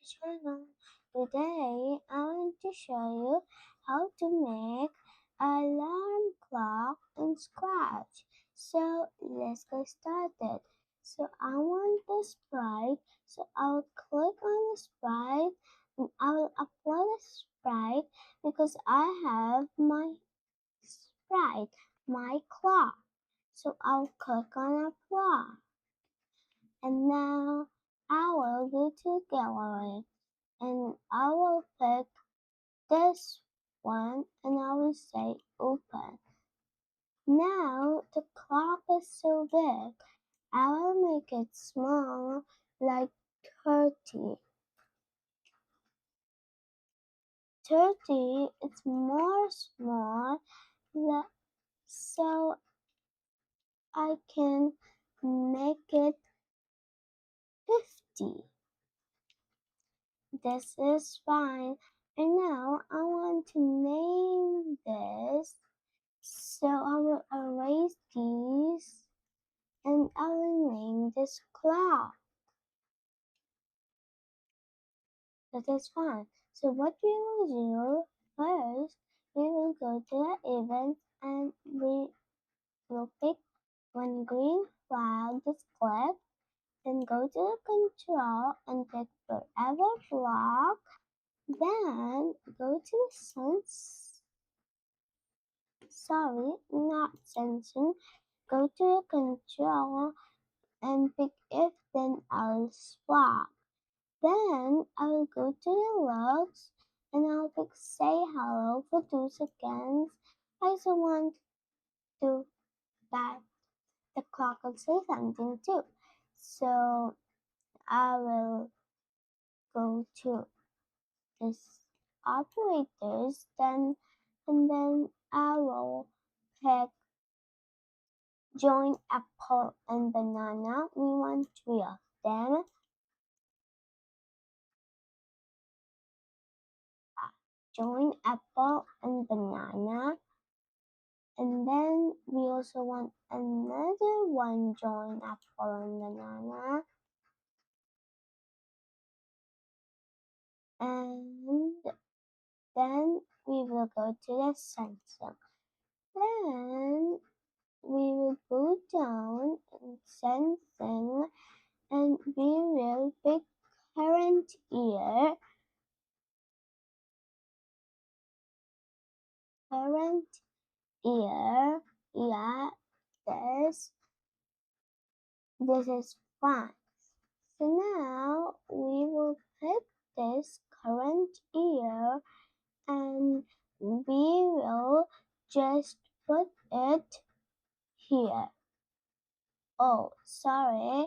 channel. Today I want to show you how to make alarm clock in Scratch. So let's get started. So I want the sprite, so I'll click on the sprite and I will upload a sprite because I have my sprite, my clock. So I'll click on upload. And now I will go to gallery and I will pick this one and I will say open. Now the clock is so big, I will make it small like 30. 30 is more small so I can make it 50. This is fine. And now I want to name this. So I will erase these and I will name this clock. That is fine. So what we will do first, we will go to the event and we will pick when green flag is clicked, then go to the control and pick forever block, then go to the sense, sorry, not sensing, go to the control and pick if then else block. Then I will go to the logs and I'll pick say hello for 2 seconds. I also want to that the clock will say something too. So I will go to this operators then and then I will pick join apple and banana. We want 3 of them. Join apple and banana. And then we also want another one join apple and banana. And then we will go to the sensor. Then we will go down in sensing and we will pick current year. Current year. Yeah, this is fine. So now we will pick this current year and we will just put it here. Oh, sorry.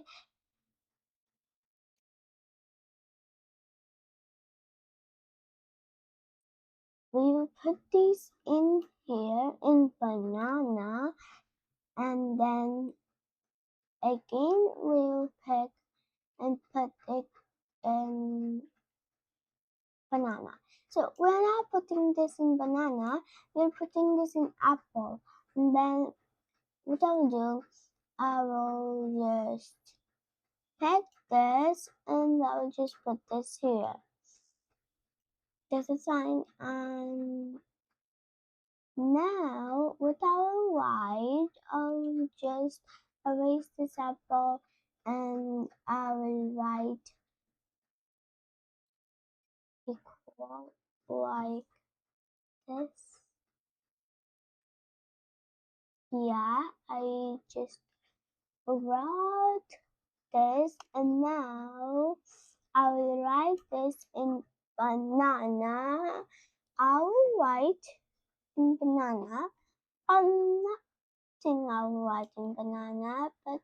We will put these in here in banana and then again we will pick and put it in banana. So we're not putting this in banana, we're putting this in apple. And then what I will do, I will just pick this and I will just put this here. There's a sign and now with our white, I'll just erase this apple and I will write equal like this. Yeah, I just wrote this and now I will write this in banana. I will write in banana. Nothing I will write in banana, but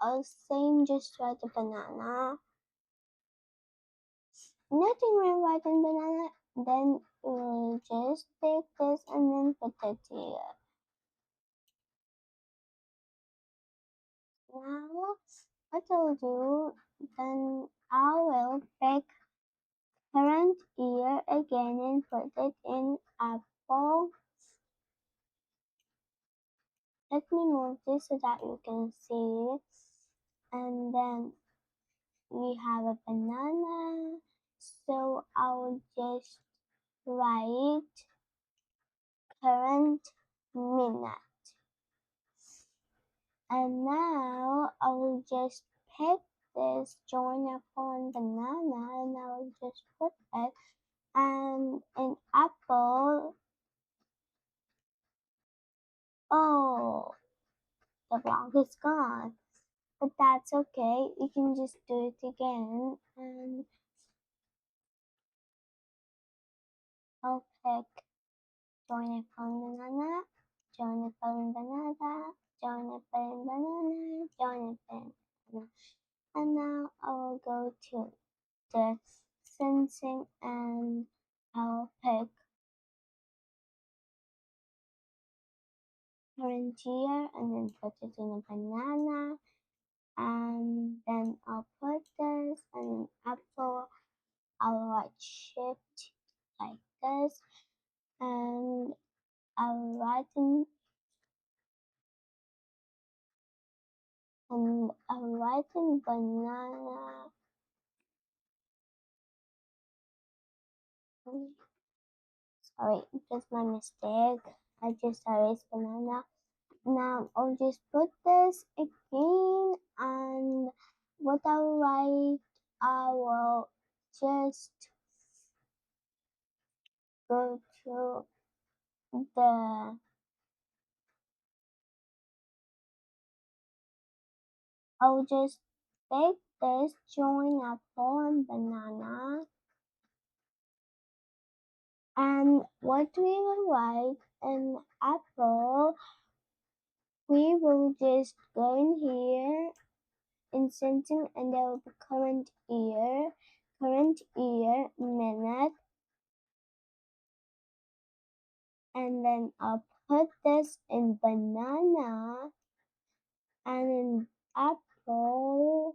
I'll say just write a banana. Nothing will write in banana. Then we'll just take this and then put it here. Now what I'll do, then I will pick current year again and put it in apple. Let me move this so that you can see it. And then we have a banana. So I'll just write current minute. And now I will just pick this join apple and banana and I will just put it and an apple. Oh, the block is gone. But that's okay. We can just do it again and I'll pick join apple and banana, join apple and banana, join apple and banana, join apple and banana. And now I will go to the sensing and I'll pick current year and then put it in a banana and then I'll put this and an apple. I'll write shift like this and I'll write in banana. Sorry, just my mistake. I just erased banana. Now I'll just put this again and what I'll write, I will just go to the, I'll just take this join apple and banana and what we will write in apple, we will just go in here in sentence and there will be current year, minute, and then I'll put this in banana and in apple.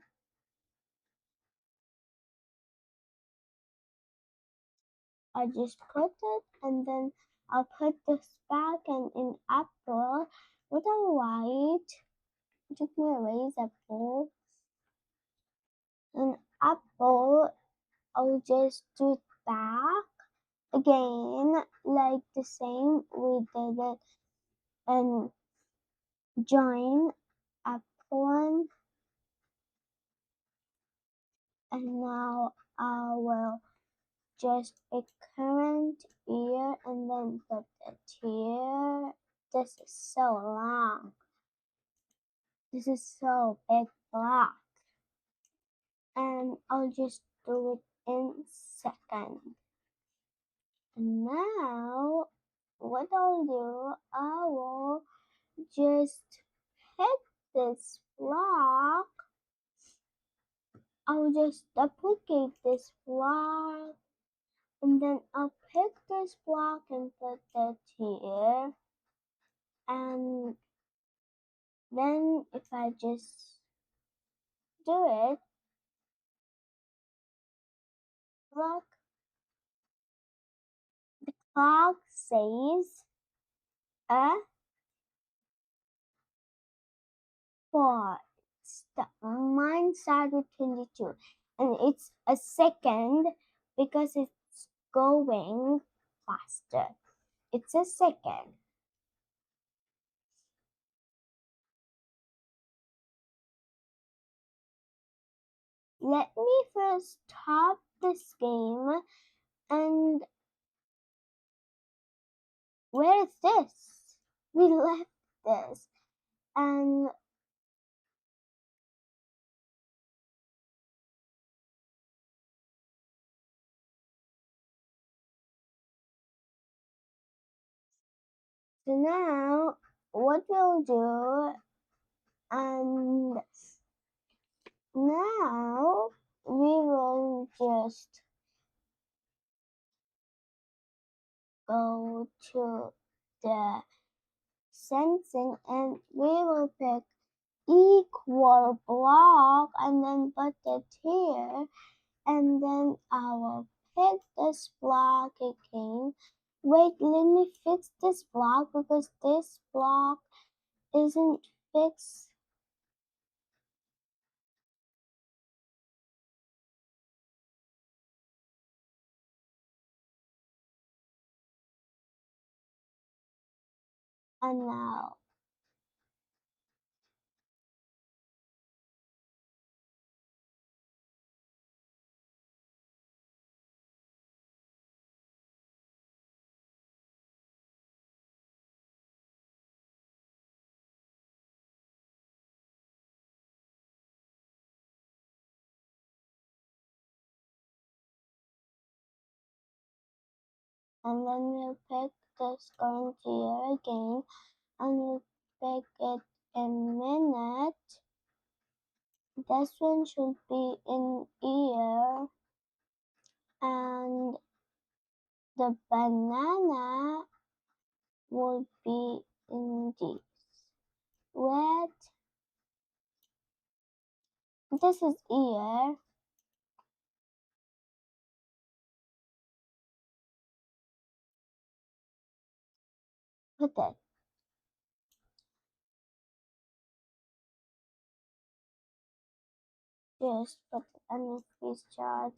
I just put it and then I'll put this back and in apple. What I'll write, it took me erase apple. In apple, I'll just do it back again like the same we did it and join apple and now I will just pick current year and then put it here. This is so long. This is so big block. And I'll just do it in second. And now what I'll do, I will just hit this block. I'll just duplicate this block and then I'll pick this block and put it here. And then if I just do it, look, the clock says a 4. Mine started 22 and it's a second because it's going faster. It's a second. Let me first stop this game and where is this? We left this and so now what we'll do and now we will just go to the sensing and we will pick equal block and then put it here and then I will pick this block again. Wait, let me fix this block because this block isn't fixed. And now and then we'll pick this current year again and we'll pick it in minute. This one should be in year and the banana will be in this. Wait, this is year. Put it. Just put it on this chart.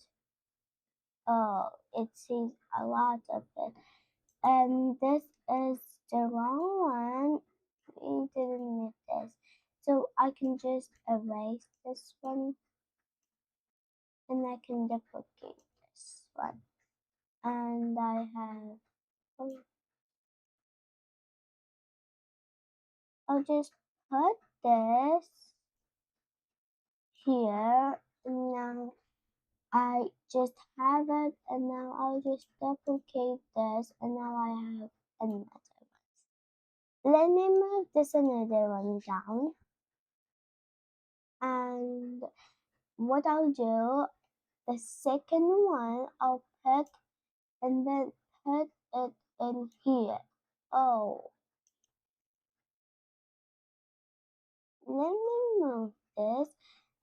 Oh, it sees a lot of it. And this is the wrong one. We didn't need this. So I can just erase this one and I can duplicate this one. And I have, oh, I'll just put this here. And now I just have it. And now I'll just duplicate this. And now I have another one. Let me move this another one down. And what I'll do, the second one I'll pick and then put it in here. Oh, let me move this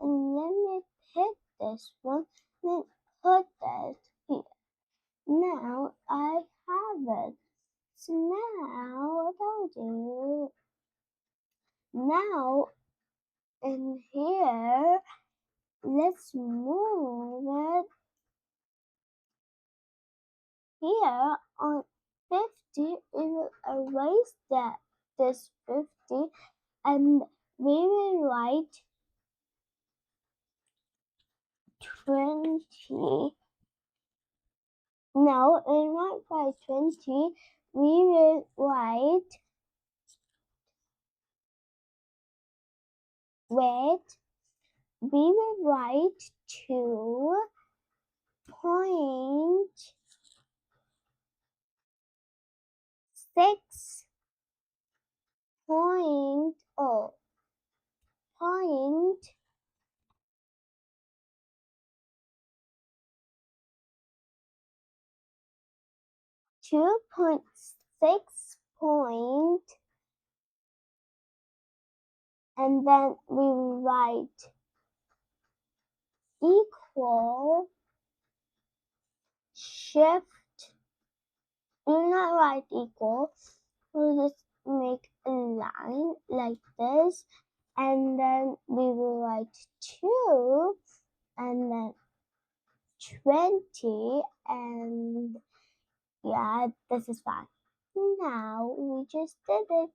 and let me pick this one, then put that here. Now I have it. So now what I'll do, now in here, let's move it here on 50. We will erase this 50 and we will write 20. No, we will not write 20. We will write, wait, we will write 2.6 point, oh, point 2.6 point, and then we will write equal shift. Do not write equal. We'll just make a line like this, and then we will write 2 and then 20, and yeah, this is fine. Now we just did it.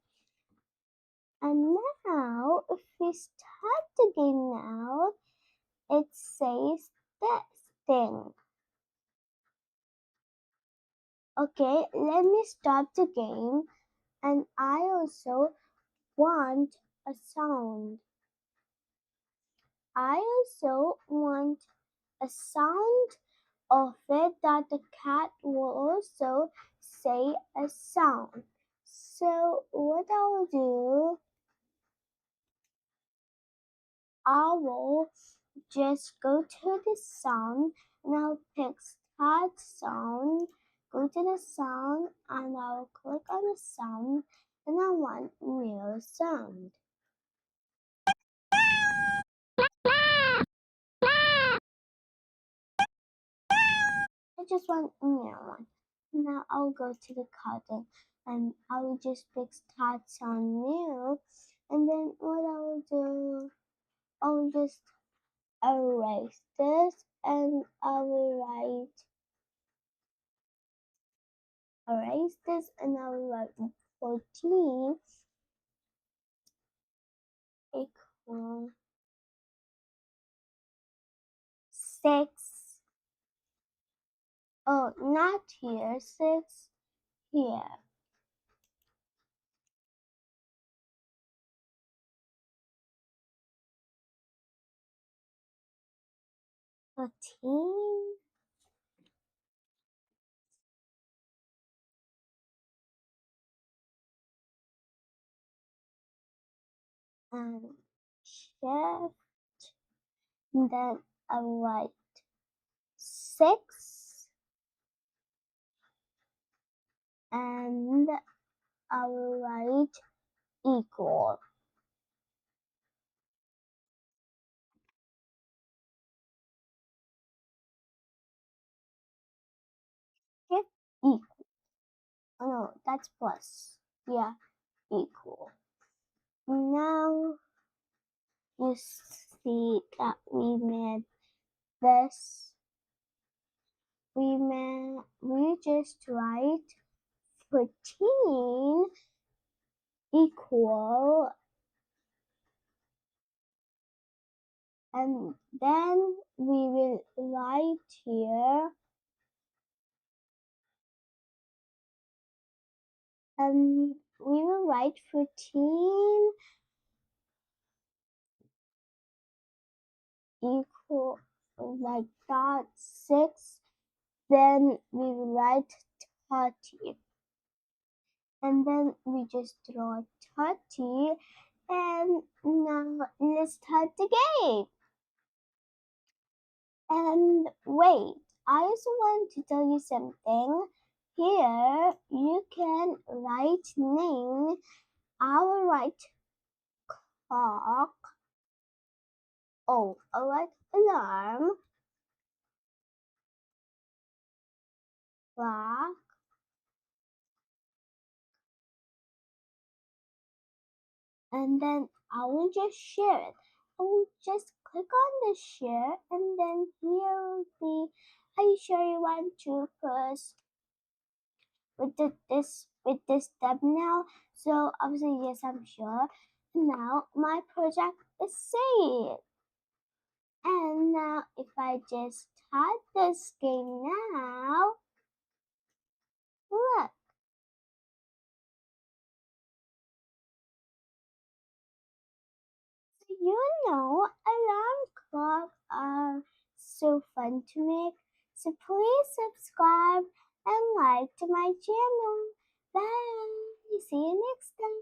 And now if we start the game now, it says this thing. Okay, let me stop the game, and I also want a sound. I also want a sound of it that the cat will also say a sound. So what I'll do, I will just go to the sound and I'll pick start sound, go to the sound and I'll click on the sound and I want new sound. I just want a new one. Now I'll go to the cutting and I'll just pick start sound new, and then what I'll do, I'll just erase this and I will write, erase this and I will write 14 equal 6. Oh, not here, 6 here. 14 and shift, and then I write 6 and I will write equal. Shift equal. Oh no, that's plus. Yeah, equal. Now you see that we made this. We just write 14 equal, and then we will write here, and we will write 14 equal like that 6, then we will write 30, and then we just draw 30, and now let's start the game. And wait, I also want to tell you something. Here you can write name. I will write clock. Oh, I'll write alarm, clock, and then I will just share it. I will just click on the share, and then here will be, are you sure you want to first with this thumbnail? So obviously yes, I'm sure. Now my project is saved. And now if I just start this game now, look. You know, alarm clocks are so fun to make. So please subscribe and like to my channel. Bye. See you next time.